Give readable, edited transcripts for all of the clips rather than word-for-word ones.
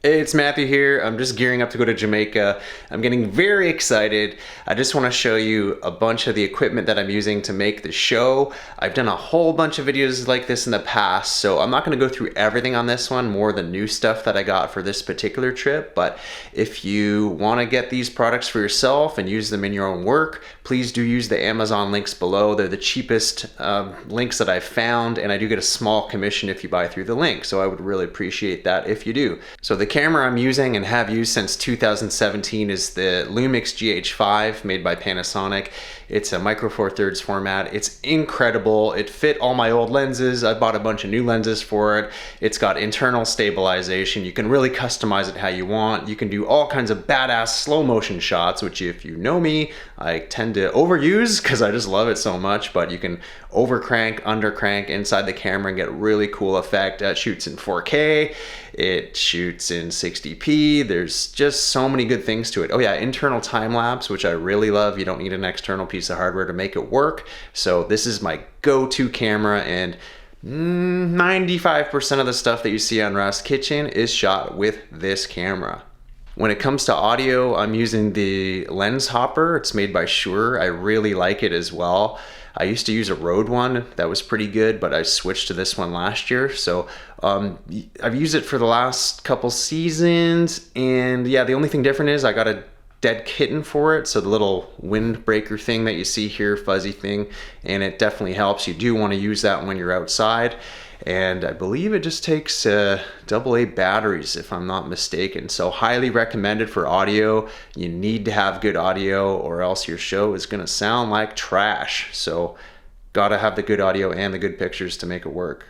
Hey, it's Matthew here. I'm just gearing up to go to Jamaica. I'm getting very excited. I just want to show you a bunch of the equipment that I'm using to make the show. I've done a whole bunch of videos like this in the past, so I'm not going to go through everything on this one, more the new stuff that I got for this particular trip. But if you want to get these products for yourself and use them in your own work, please do use the Amazon links below. They're the cheapest links that I've found, and I do get a small commission if you buy through the link, so I would really appreciate that if you do. So the camera I'm using and have used since 2017 is the Lume Gh5 made by Panasonic. It's a micro four thirds format. It's incredible. It fit all my old lenses. I bought a bunch of new lenses for it. It's got internal stabilization. You can really customize it how you want. You can do all kinds of badass slow motion shots, which if you know me, I tend to overuse because I just love it so much, but you can overcrank, undercrank inside the camera and get really cool effect. It shoots in 4K. It shoots in 60p. There's just so many good things to it. Oh yeah, internal time lapse, which I really love. You don't need an external piece of hardware to make it work. So this is my go-to camera, and 95% of the stuff that you see on RASTA Kitchen is shot with this camera. When it comes to audio, I'm using the lens hopper. It's made by Shure. I really like it as well. I used to use a Rode one that was pretty good, but I switched to this one last year. So I've used it for the last couple seasons, and yeah, the only thing different is I got a dead kitten for it. So the little windbreaker thing that you see here, fuzzy thing, and it definitely helps. You do want to use that when you're outside. And I believe it just takes AA batteries if I'm not mistaken. So highly recommended for audio. You need to have good audio or else your show is gonna sound like trash. So gotta have the good audio and the good pictures to make it work.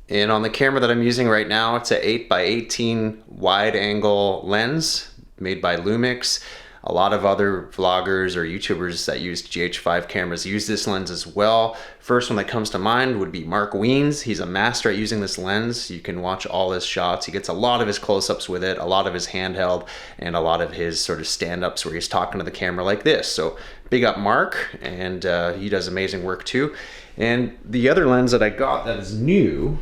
And on the camera that I'm using right now, it's an 8x18 wide angle lens made by Lumix. A lot of other vloggers or YouTubers that use GH5 cameras use this lens as well. First one that comes to mind would be Mark Wiens. He's a master at using this lens. You can watch all his shots. He gets a lot of his close-ups with it, a lot of his handheld, and a lot of his sort of stand-ups where he's talking to the camera like this. So big up Mark, and he does amazing work too. And the other lens that I got that is new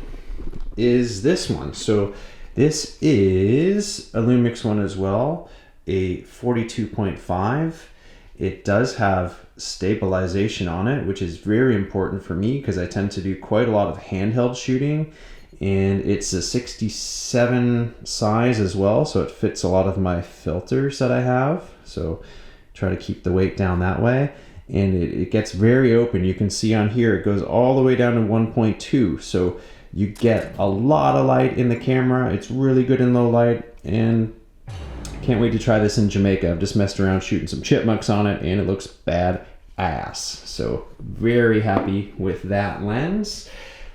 is this one. So this is a Lumix one as well. A 42.5. It does have stabilization on it, which is very important for me because I tend to do quite a lot of handheld shooting, and it's a 67 size as well, so it fits a lot of my filters that I have. So try to keep the weight down that way, and it gets very open. You can see on here it goes all the way down to 1.2, so you get a lot of light in the camera. It's really good in low light, and can't wait to try this in Jamaica. I've just messed around shooting some chipmunks on it, and it looks bad ass. So very happy with that lens.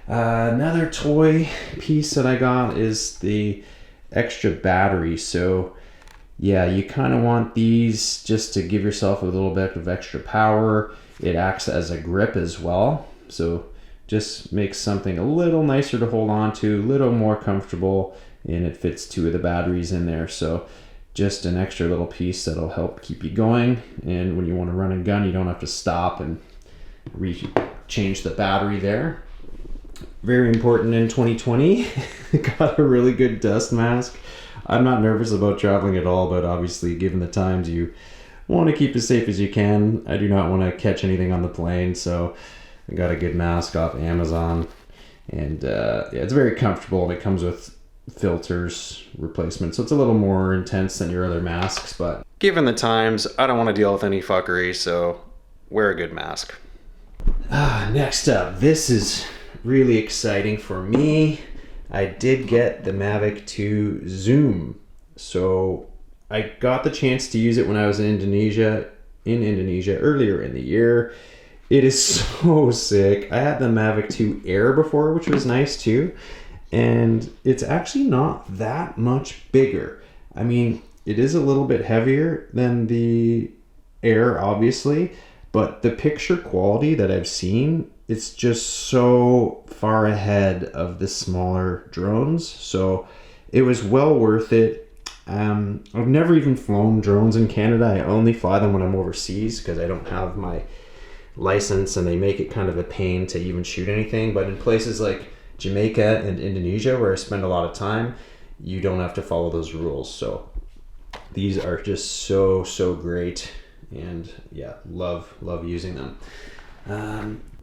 Another toy piece that I got is the extra battery. So yeah, you kind of want these just to give yourself a little bit of extra power. It acts as a grip as well. So just makes something a little nicer to hold on to, a little more comfortable, and it fits 2 of the batteries in there. So just an extra little piece that'll help keep you going, and when you want to run and gun, you don't have to stop and change the battery there. Very important in 2020. Got a really good dust mask. I'm not nervous about traveling at all, but obviously given the times, you want to keep as safe as you can. I do not want to catch anything on the plane, so I got a good mask off Amazon, and yeah, it's very comfortable, and it comes with filters replacement, so it's a little more intense than your other masks, but given the times, I don't want to deal with any fuckery, so wear a good mask. Next up, this is really exciting for me. I did get the Mavic 2 Zoom. So I got the chance to use it when I was in Indonesia earlier in the year. It is so sick. I had the Mavic 2 Air before, which was nice too. And it's actually not that much bigger. I mean, it is a little bit heavier than the Air, obviously, but the picture quality that I've seen, it's just so far ahead of the smaller drones. So it was well worth it. I've never even flown drones in Canada. I only fly them when I'm overseas because I don't have my license, and they make it kind of a pain to even shoot anything. But in places like Jamaica and Indonesia, where I spend a lot of time, you don't have to follow those rules. So these are just so great, and yeah, love using them.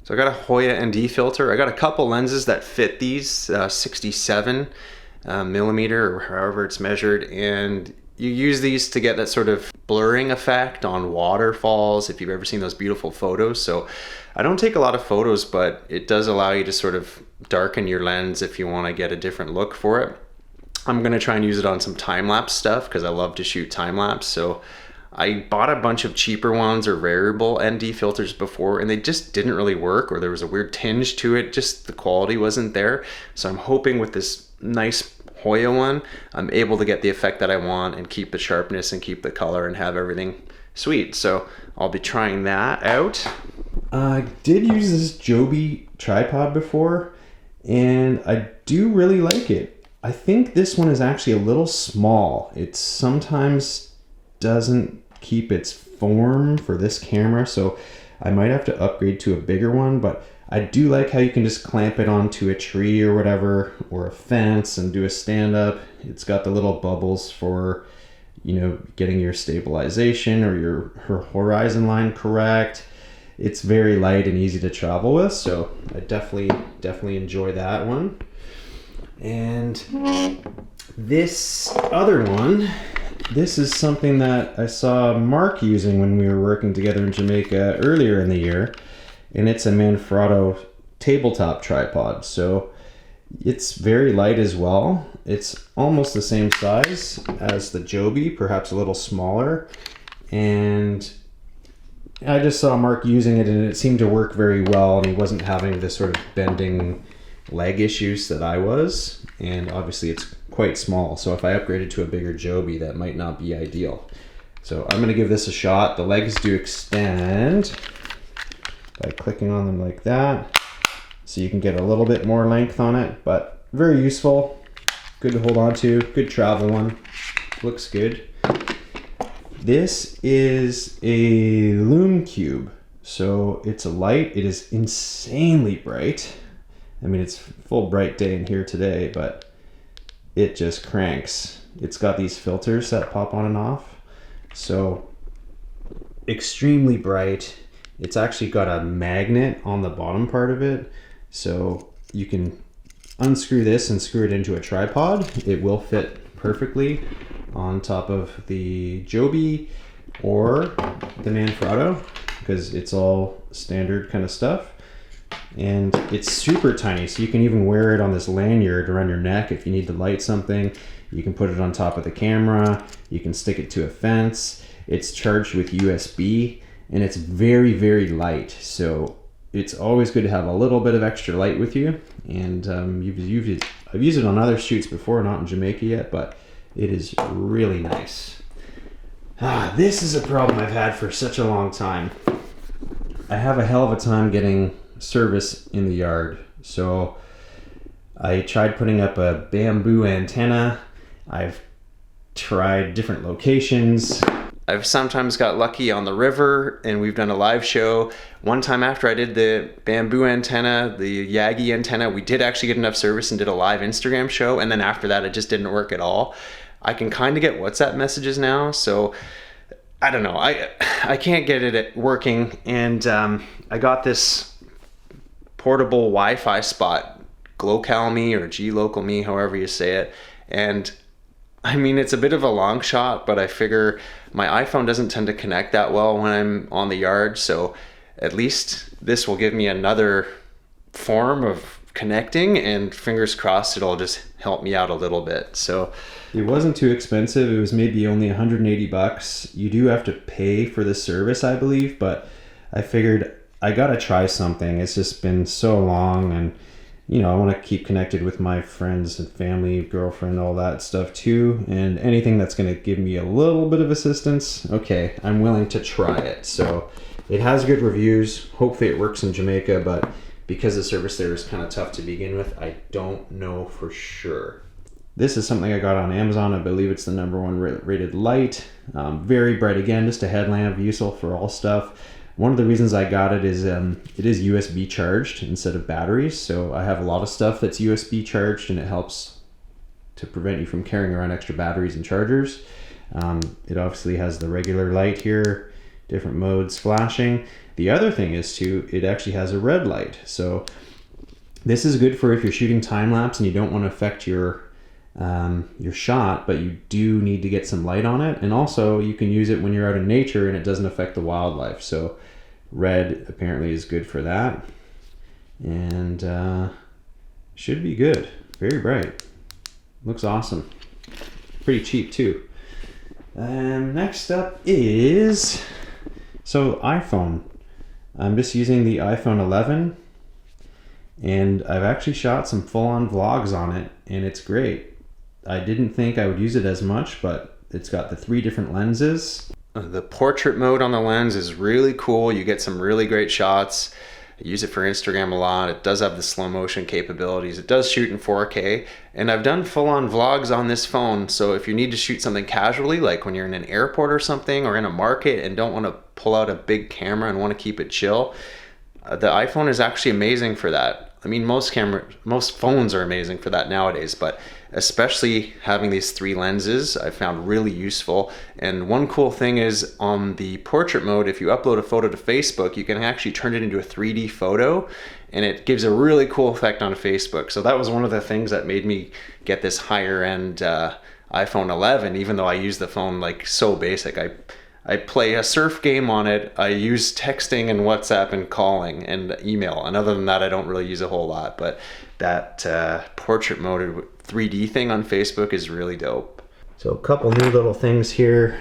So I got a Hoya ND filter. I got a couple lenses that fit these, 67 millimeter or however it's measured, and you use these to get that sort of blurring effect on waterfalls, if you've ever seen those beautiful photos. So I don't take a lot of photos, but it does allow you to sort of darken your lens if you want to get a different look for it. I'm going to try and use it on some time-lapse stuff because I love to shoot time-lapse. So I bought a bunch of cheaper ones or variable ND filters before, and they just didn't really work, or there was a weird tinge to it. Just the quality wasn't there. So I'm hoping with this nice Hoya one, I'm able to get the effect that I want and keep the sharpness and keep the color and have everything sweet. So I'll be trying that out. I did use this Joby tripod before, and I do really like it. I think this one is actually a little small. It sometimes doesn't keep its form for this camera, so I might have to upgrade to a bigger one, but I do like how you can just clamp it onto a tree or whatever, or a fence, and do a stand-up. It's got the little bubbles for, you know, getting your stabilization or your horizon line correct. It's very light and easy to travel with, so I definitely enjoy that one. And this other one, this is something that I saw Mark using when we were working together in Jamaica earlier in the year, and it's a Manfrotto tabletop tripod. So it's very light as well. It's almost the same size as the Joby, perhaps a little smaller, and I just saw Mark using it and it seemed to work very well, and he wasn't having this sort of bending leg issues that I was, and obviously it's quite small, so if I upgraded to a bigger Joby, that might not be ideal. So I'm going to give this a shot. The legs do extend by clicking on them like that, so you can get a little bit more length on it, but very useful, good to hold on to, good travel one, looks good. This is a Lume Cube, so it's a light. It is insanely bright. I mean, it's full bright day in here today, but it just cranks. It's got these filters that pop on and off, so extremely bright. It's actually got a magnet on the bottom part of it, so you can unscrew this and screw it into a tripod. It will fit perfectly on top of the Joby or the Manfrotto, because it's all standard kind of stuff. And it's super tiny, so you can even wear it on this lanyard around your neck if you need to light something. You can put it on top of the camera, you can stick it to a fence. It's charged with USB, and it's very light, so it's always good to have a little bit of extra light with you. And I've used it on other shoots before, not in Jamaica yet, but it is really nice. This is a problem I've had for such a long time. I have a hell of a time getting service in the yard. So I tried putting up a bamboo antenna. I've tried different locations. I've sometimes got lucky on the river, and we've done a live show. One time after I did the bamboo antenna, the Yagi antenna, we did actually get enough service and did a live Instagram show, and then after that it just didn't work at all. I can kind of get WhatsApp messages now, so I don't know. I can't get it working, and I got this portable Wi-Fi spot, GlocalMe or GlocalMe, however you say it, and I mean, it's a bit of a long shot, but I figure my iPhone doesn't tend to connect that well when I'm on the yard, so at least this will give me another form of connecting, and fingers crossed it'll just help me out a little bit. So it wasn't too expensive. It was maybe only 180 bucks. You do have to pay for the service, I believe, but I figured I gotta try something. It's just been so long, and you know, I want to keep connected with my friends and family, girlfriend, all that stuff too. And anything that's going to give me a little bit of assistance, okay, I'm willing to try it. So it has good reviews. Hopefully it works in Jamaica, but because the service there is kind of tough to begin with, I don't know for sure. This is something I got on Amazon. I believe it's the #1 rated light. Very bright again, just a headlamp, useful for all stuff. One of the reasons I got it is USB charged instead of batteries, so I have a lot of stuff that's USB charged, and it helps to prevent you from carrying around extra batteries and chargers. It obviously has the regular light here, different modes flashing. The other thing is too, it actually has a red light. So this is good for if you're shooting time lapse and you don't want to affect your shot, but you do need to get some light on it. And also you can use it when you're out in nature and it doesn't affect the wildlife. So red apparently is good for that. And should be good. Very bright. Looks awesome. Pretty cheap too. Next up is, so iPhone. I'm just using the iPhone 11 and I've actually shot some full-on vlogs on it and it's great. I didn't think I would use it as much, but it's got the 3 different lenses. The portrait mode on the lens is really cool. You get some really great shots. I use it for Instagram a lot. It does have the slow motion capabilities. It does shoot in 4K, and I've done full-on vlogs on this phone. So if you need to shoot something casually, like when you're in an airport or something, or in a market and don't want to pull out a big camera and want to keep it chill, the iPhone is actually amazing for that. I mean, most phones are amazing for that nowadays, but especially having these 3 lenses I found really useful. And one cool thing is on the portrait mode, if you upload a photo to Facebook, you can actually turn it into a 3D photo and it gives a really cool effect on Facebook. So that was one of the things that made me get this higher end iPhone 11, even though I use the phone like so basic. I play a surf game on it. I use texting and WhatsApp and calling and email. And other than that, I don't really use a whole lot. But that portrait mode 3D thing on Facebook is really dope. So a couple new little things here.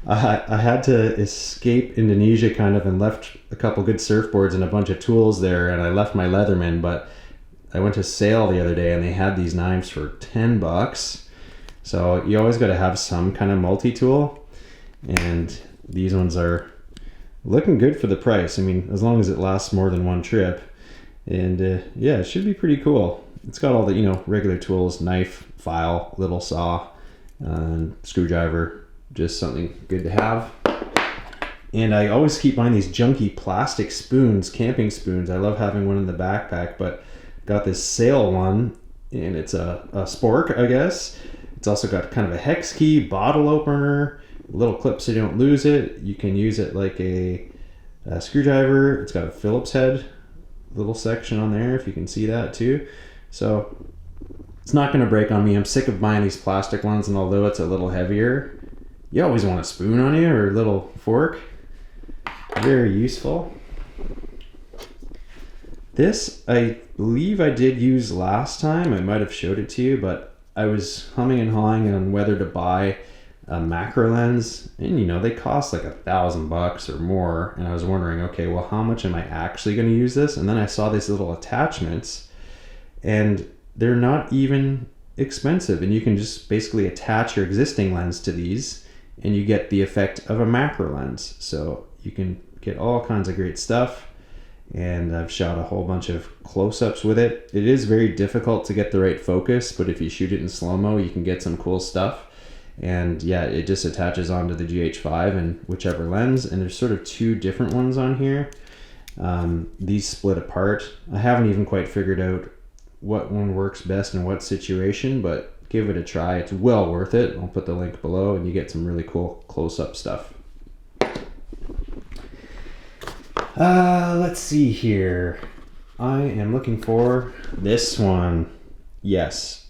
I had to escape Indonesia kind of and left a couple good surfboards and a bunch of tools there. And I left my Leatherman, but I went to sale the other day and they had these knives for $10. So you always got to have some kind of multi-tool. And these ones are looking good for the price. I mean, as long as it lasts more than one trip. And yeah, it should be pretty cool. It's got all the, you know, regular tools, knife, file, little saw, and screwdriver, just something good to have. And I always keep buying these junky plastic spoons, camping spoons. I love having one in the backpack, but got this sale one, and it's a spork, I guess. It's also got kind of a hex key, bottle opener, little clip so you don't lose it. You can use it like a screwdriver. It's got a Phillips head little section on there, if you can see that too. So it's not going to break on me. I'm sick of buying these plastic ones, and although it's a little heavier, you always want a spoon on you or a little fork. Very useful. This I believe I did use last time. I might have showed it to you, but I was humming and hawing on whether to buy a macro lens, and you know, they cost like $1,000 or more, and I was wondering, okay, well, how much am I actually going to use this? And then I saw these little attachments, and they're not even expensive, and you can just basically attach your existing lens to these and you get the effect of a macro lens. So you can get all kinds of great stuff, and I've shot a whole bunch of close-ups with it. It is very difficult to get the right focus, but if you shoot it in slow-mo, you can get some cool stuff. And yeah, it just attaches onto the Gh5 and whichever lens, and there's sort of 2 different ones on here. These split apart. I haven't even quite figured out what one works best in what situation, but give it a try. It's well worth it. I'll put the link below, and you get some really cool close-up stuff. Let's see here. I am looking for this one. Yes.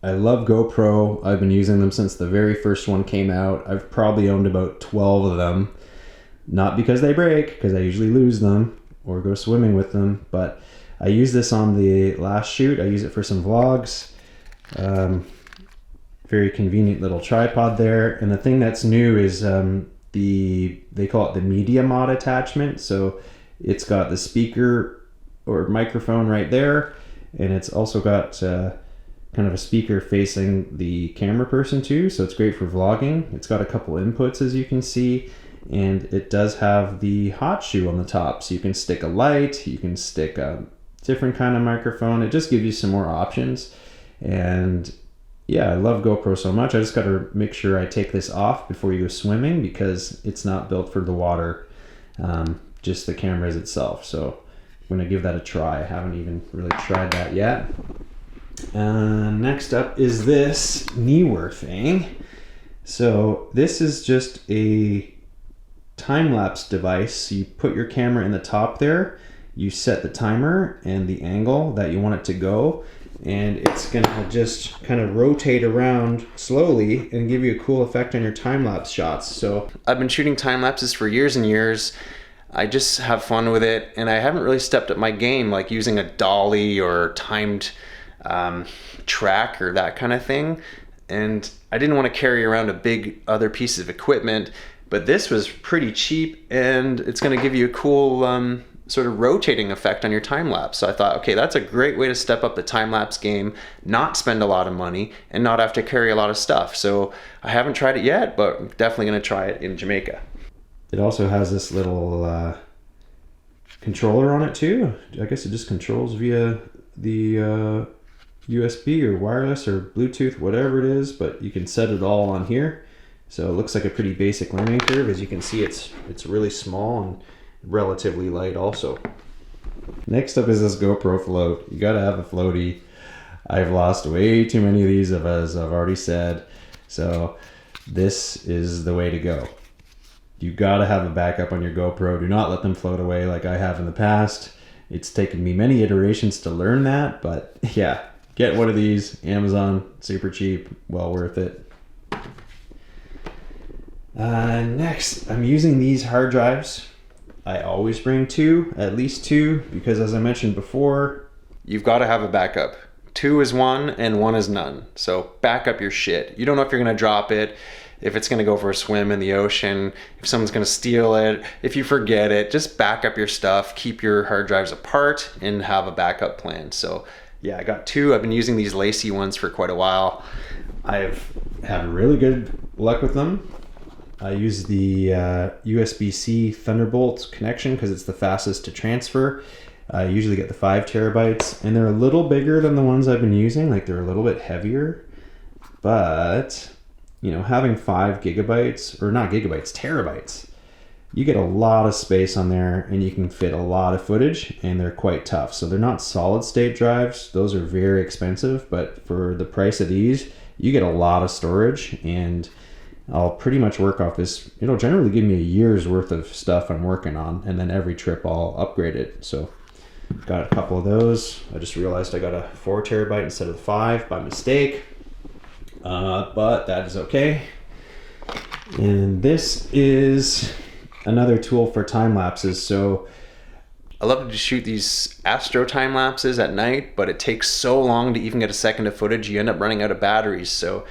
I love GoPro. I've been using them since the very first one came out. I've probably owned about 12 of them. Not because they break, because I usually lose them or go swimming with them, but I used this on the last shoot. I use it for some vlogs. Very convenient little tripod there. And the thing that's new is they call it the Media Mod attachment. So it's got the speaker or microphone right there, and it's also got kind of a speaker facing the camera person too, so it's great for vlogging. It's got a couple inputs, as you can see, and it does have the hot shoe on the top, so you can stick a light, you can stick a different kind of microphone. It just gives you some more options. And yeah, I love GoPro so much. I just got to make sure I take this off before you go swimming, because it's not built for the water, just the cameras itself. So I'm gonna give that a try. I haven't even really tried that yet. Next up is this Neewer thing. So this is just a time-lapse device. You put your camera in the top there, you set the timer and the angle that you want it to go, and it's gonna just kind of rotate around slowly and give you a cool effect on your time-lapse shots. So I've been shooting time lapses for years and years. I just have fun with it, and I haven't really stepped up my game, like using a dolly or timed track or that kind of thing. And I didn't want to carry around a big other piece of equipment, but this was pretty cheap, and it's going to give you a cool sort of rotating effect on your time lapse. So I thought, okay, that's a great way to step up the time lapse game, not spend a lot of money, and not have to carry a lot of stuff. So I haven't tried it yet, but I'm definitely going to try it in Jamaica. it also has this little controller on it too. I guess it just controls via the USB or wireless or Bluetooth, whatever it is, but you can set it all on here. So it looks like a pretty basic learning curve. As you can see, it's really small and relatively light also. Next up is this GoPro Float. You gotta have a floaty. I've lost way too many of these, as I've already said. So this is the way to go. You gotta have a backup on your GoPro. Do not let them float away like I have in the past. It's taken me many iterations to learn that, but yeah, get one of these. Amazon, super cheap, well worth it. Next, I'm using these hard drives. I always bring two, at least two, because as I mentioned before, You've got to have a backup. 2 is 1 and 1 is none. So back up your shit. You don't know if you're going to drop it, if it's going to go for a swim in the ocean, if someone's going to steal it, if you forget it. Just back up your stuff, keep your hard drives apart, and have a backup plan. So yeah, I got 2. I've been using these lacy ones for quite a while. I've had really good luck with them. I use the USB-C Thunderbolt connection because it's the fastest to transfer. I usually get the 5 terabytes, and they're a little bigger than the ones I've been using. Like, they're a little bit heavier, but you know, having 5 gigabytes, or not gigabytes, terabytes, you get a lot of space on there, and you can fit a lot of footage, and they're quite tough. So they're not solid state drives. Those are very expensive, but for the price of these, you get a lot of storage, and I'll pretty much work off this. It'll generally give me a year's worth of stuff I'm working on, and then every trip I'll upgrade it. So got a couple of those. I just realized I got a 4 terabyte instead of the 5 by mistake, but that is okay. And this is another tool for time lapses. So I love to shoot these Astro time lapses at night, but it takes so long to even get a second of footage, you end up running out of batteries. So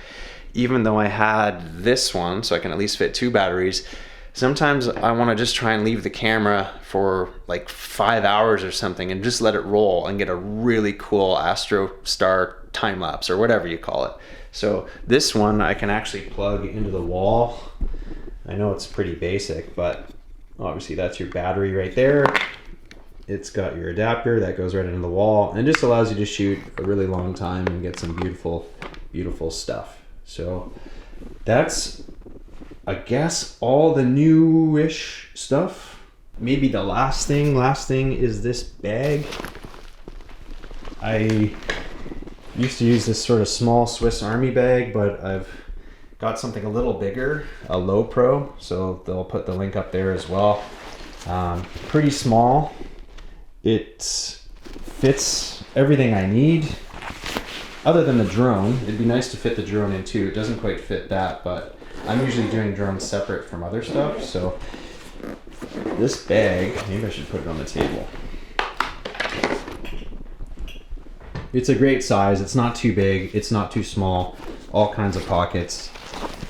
even though I had this one, so I can at least fit 2 batteries, sometimes I want to just try and leave the camera for like 5 hours or something and just let it roll and get a really cool Astro Star time lapse or whatever you call it. So this one I can actually plug into the wall. I know it's pretty basic, but obviously that's your battery right there. It's got your adapter that goes right into the wall and just allows you to shoot a really long time and get some beautiful, beautiful stuff. So that's, I guess, all the newish stuff. Maybe the last thing is this bag. I used to use this sort of small Swiss Army bag, but I've got something a little bigger, a Low Pro, so they'll put the link up there as well. Pretty small. It fits everything I need. Other than the drone, it'd be nice to fit the drone in too. It doesn't quite fit that, but I'm usually doing drones separate from other stuff. So this bag, maybe I should put it on the table. It's a great size. It's not too big. It's not too small. All kinds of pockets.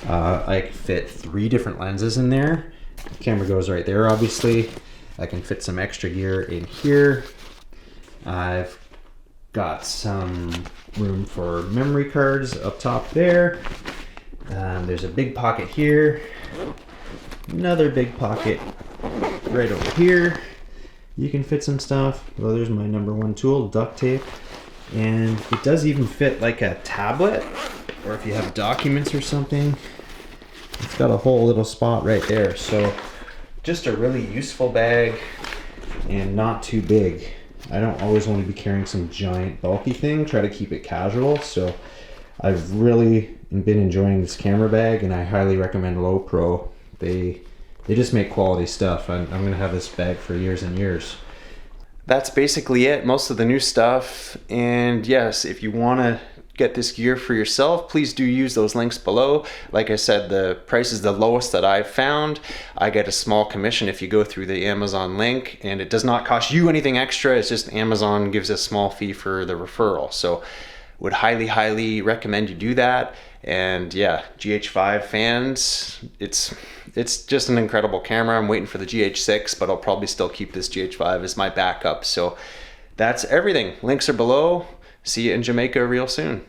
I can fit 3 different lenses in there. The camera goes right there, obviously. I can fit some extra gear in here. I've got some room for memory cards up top there. There's a big pocket here. Another big pocket right over here. You can fit some stuff. Well, there's my #1 tool, duct tape. And it does even fit like a tablet, or if you have documents or something. It's got a whole little spot right there. So just a really useful bag and not too big. I don't always want to be carrying some giant bulky thing. Try to keep it casual. So I've really been enjoying this camera bag, and I highly recommend Low Pro. They just make quality stuff. I'm gonna have this bag for years and years. That's basically it, most of the new stuff. And yes, if you want to get this gear for yourself, please do use those links below. Like I said, the price is the lowest that I've found. I get a small commission if you go through the Amazon link, and it does not cost you anything extra. It's just Amazon gives a small fee for the referral. So would highly recommend you do that. And yeah, GH5 fans, it's just an incredible camera. I'm waiting for the GH6, but I'll probably still keep this GH5 as my backup. So that's everything. Links are below. See you in Jamaica real soon.